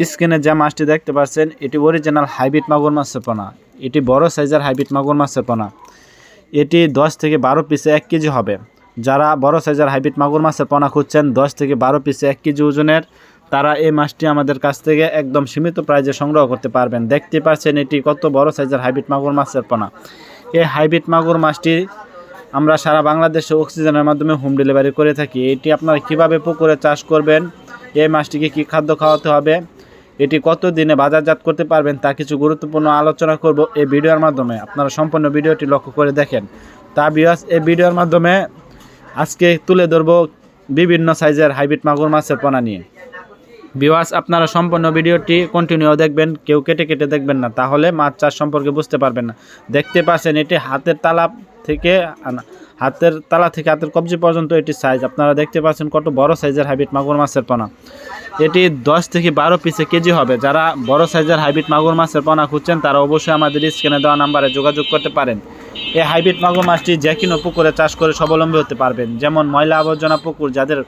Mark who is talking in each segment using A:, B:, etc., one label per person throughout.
A: স্ক্রিনে যে মাছটি দেখতে পাচ্ছেন এটি অরিজিনাল হাইব্রিড মাগুর মাছের পোনা। এটি বড় সাইজের হাইব্রিড মাগুর মাছের পোনা। এটি 10 থেকে 12 পিসে 1 কেজি হবে। যারা বড় সাইজের হাইব্রিড মাগুর মাছের পোনা খুঁজছেন 10 থেকে 12 পিসে 1 কেজি ওজনের, তারা এই মাছটি আমাদের কাছ থেকে একদম সীমিত প্রাইজে সংগ্রহ করতে পারবেন। দেখতে পাচ্ছেন এটি কত বড় সাইজের হাইব্রিড মাগুর মাছের পোনা। এই হাইব্রিড মাগুর মাছটি আমরা সারা বাংলাদেশে অক্সিজেনের মাধ্যমে হোম ডেলিভারি করে থাকি। এটি আপনারা কিভাবে পুকুরে চাষ করবেন, এই মাছটিকে কী খাদ্য খাওয়াতে হবে, এটি কত দিনে বাজারজাত করতে পারবেন তা কিছু গুরুত্বপূর্ণ আলোচনা করব এই ভিডিওর মাধ্যমে। আপনারা সম্পূর্ণ ভিডিওটি লক্ষ্য করে দেখেন। তা ভিউয়ার্স, এই ভিডিওর মাধ্যমে আজকে তুলে ধরব বিভিন্ন সাইজের হাইব্রিড মাগুর মাছের পোনা নিয়ে। ভিউয়ার্স, আপনারা সম্পূর্ণ ভিডিওটি কন্টিনিউ দেখবেন, কেউ কেটে কেটে দেখবেন না, তাহলে মাছ চাষ সম্পর্কে বুঝতে পারবেন না। দেখতে পাচ্ছেন এটি হাতের তালা থেকে হাতের কবজি পর্যন্ত এটি সাইজ। আপনারা দেখতে পাচ্ছেন কত বড় সাইজের হাইব্রিড মাগুর মাছের পোনা। এটি 10 থেকে 12 পিসে কেজি হবে। যারা বড় সাইজের হাইব্রিড মাগুর মাছের পোনা খুঁজছেন তারা অবশ্যই আমাদের স্ক্রিনে দেওয়া নাম্বারে যোগাযোগ করতে পারেন। এই হাইব্রিড মাগুর মাছটি যে কোনো পুকুরে চাষ করে স্বাবলম্বী হতে পারবেন। যেমন ময়লা আবর্জনা পুকুর, যাদের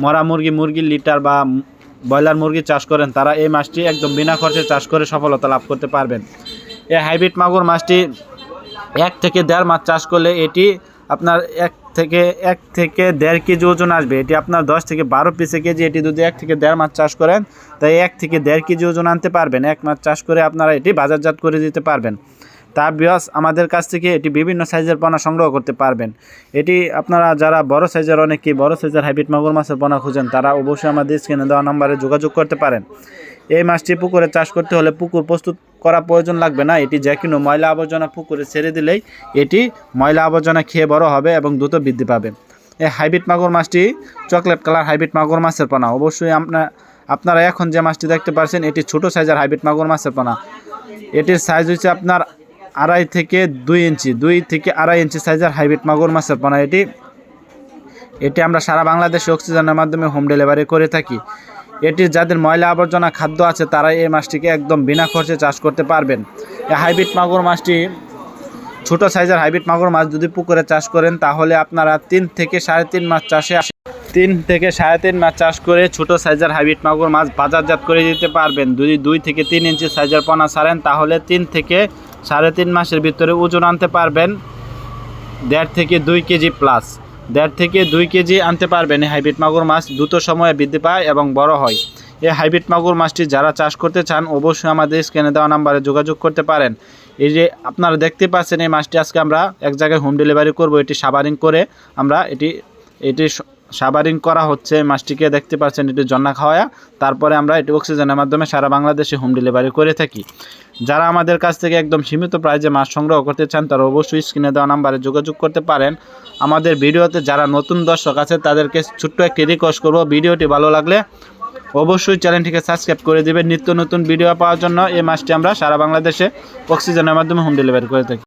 A: মরা মুরগির লিটার বা ব্রয়লার মুরগি চাষ করেন তারা এই মাছটি একদম বিনা খরচে চাষ করে সফলতা লাভ করতে পারবেন। এই হাইব্রিড মাগুর মাছটি 1 থেকে 1.5 মাস চাষ করলে এটি আপনার 1 থেকে 1.5 কেজি ওজন আসবে। এটি আপনার 10 থেকে 12 পিসে কেজি। এটি যদি 1 থেকে 1.5 মাস চাষ করেন তাই 1 থেকে 1.5 কেজি ওজন আনতে পারবেন। 1 মাস চাষ করে আপনারা এটি বাজারজাত করে দিতে পারবেন। তা ভিউয়ার্স, আমাদের কাছ থেকে এটি বিভিন্ন সাইজের পোনা সংগ্রহ করতে পারবেন। এটি আপনারা যারা বড় সাইজের বড় সাইজের হাইব্রিড মাগুর মাছের পোনা খুঁজেন তারা অবশ্যই আমাদের স্ক্রিনে দেওয়া নম্বরে যোগাযোগ করতে পারেন। এই মাছটি পুকুরে চাষ করতে হলে পুকুর প্রস্তুত করা প্রয়োজন লাগবে না। এটি যে কোনো ময়লা আবর্জনা পুকুরে ছেড়ে দিলেই এটি ময়লা আবর্জনা খেয়ে বড় হবে এবং দ্রুত বৃদ্ধি পাবে। এই হাইব্রিড মাগুর মাছটি চকলেট কালার হাইব্রিড মাগুর মাছের পোনা। অবশ্যই আপনারা এখন যে মাছটি দেখতে পাচ্ছেন এটি ছোট সাইজের হাইব্রিড মাগুর মাছের পোনা। এটির সাইজ হচ্ছে আপনার 2.5 থেকে 2 ইঞ্চি, 2 থেকে 2.5 ইঞ্চি সাইজের হাইব্রিড মাগুর মাছের পোনা। এটি আমরা সারা বাংলাদেশে অক্সিজেনের মাধ্যমে হোম ডেলিভারি করে থাকি। এটির যাদের ময়লা আবর্জনা খাদ্য আছে তারা এই মাছটিকে একদম বিনা খরচে চাষ করতে পারবেন। এই হাইব্রিড মাগুর মাছটি ছোট সাইজের হাইব্রিড মাগুর মাছ যদি পুকুরে চাষ করেন তাহলে আপনারা 3 থেকে 3.5 মাস চাষে 3 থেকে 3.5 মাস চাষ করে ছোট সাইজের হাইব্রিড মাগুর মাছ বাজারজাত করে দিতে পারবেন। যদি 2 থেকে 3 ইঞ্চি সাইজের পোনা ছাড়েন তাহলে 3 থেকে 3.5 মাসের ভিতরে ওজন আনতে পারবেন 1.5 থেকে 2 কেজি প্লাস। 1.5 থেকে 2 কেজি আনতে পারবেন। এই হাইব্রিড মাগুর মাছ দ্রুত সময়ে বৃদ্ধি পায় এবং বড় হয়। এই হাইব্রিড মাগুর মাছটি যারা চাষ করতে চান অবশ্যই আমাদের স্ক্রিনে দেওয়া নাম্বারে যোগাযোগ করতে পারেন। এই যে আপনারা দেখতে পাচ্ছেন এই মাছটি আজকে আমরা এক জায়গায় হোম ডেলিভারি করব। এটি সাবারিং করে আমরা এটি সাবারিং করা হচ্ছে। মাছটিকে দেখতে পাচ্ছেন এটি জন্না খাওয়া, তারপরে আমরা এটি অক্সিজেনের মাধ্যমে সারা বাংলাদেশে হোম ডেলিভারি করে থাকি। যারা আমাদের কাছ থেকে একদম সীমিত প্রাইজে মাছ সংগ্রহ করতে চান তারা অবশ্যই স্ক্রিনে দেওয়া নাম্বারে যোগাযোগ করতে পারেন। আমাদের ভিডিওতে যারা নতুন দর্শক আছে তাদেরকে ছোট্ট একটি রিকোয়েস্ট করব, ভিডিওটি ভালো লাগলে অবশ্যই চ্যানেলটিকে সাবস্ক্রাইব করে দেবেন। নিত্য নতুন ভিডিও পাওয়ার জন্য এই মাছটি আমরা সারা বাংলাদেশে অক্সিজেনের মাধ্যমে হোম ডেলিভারি করে থাকি।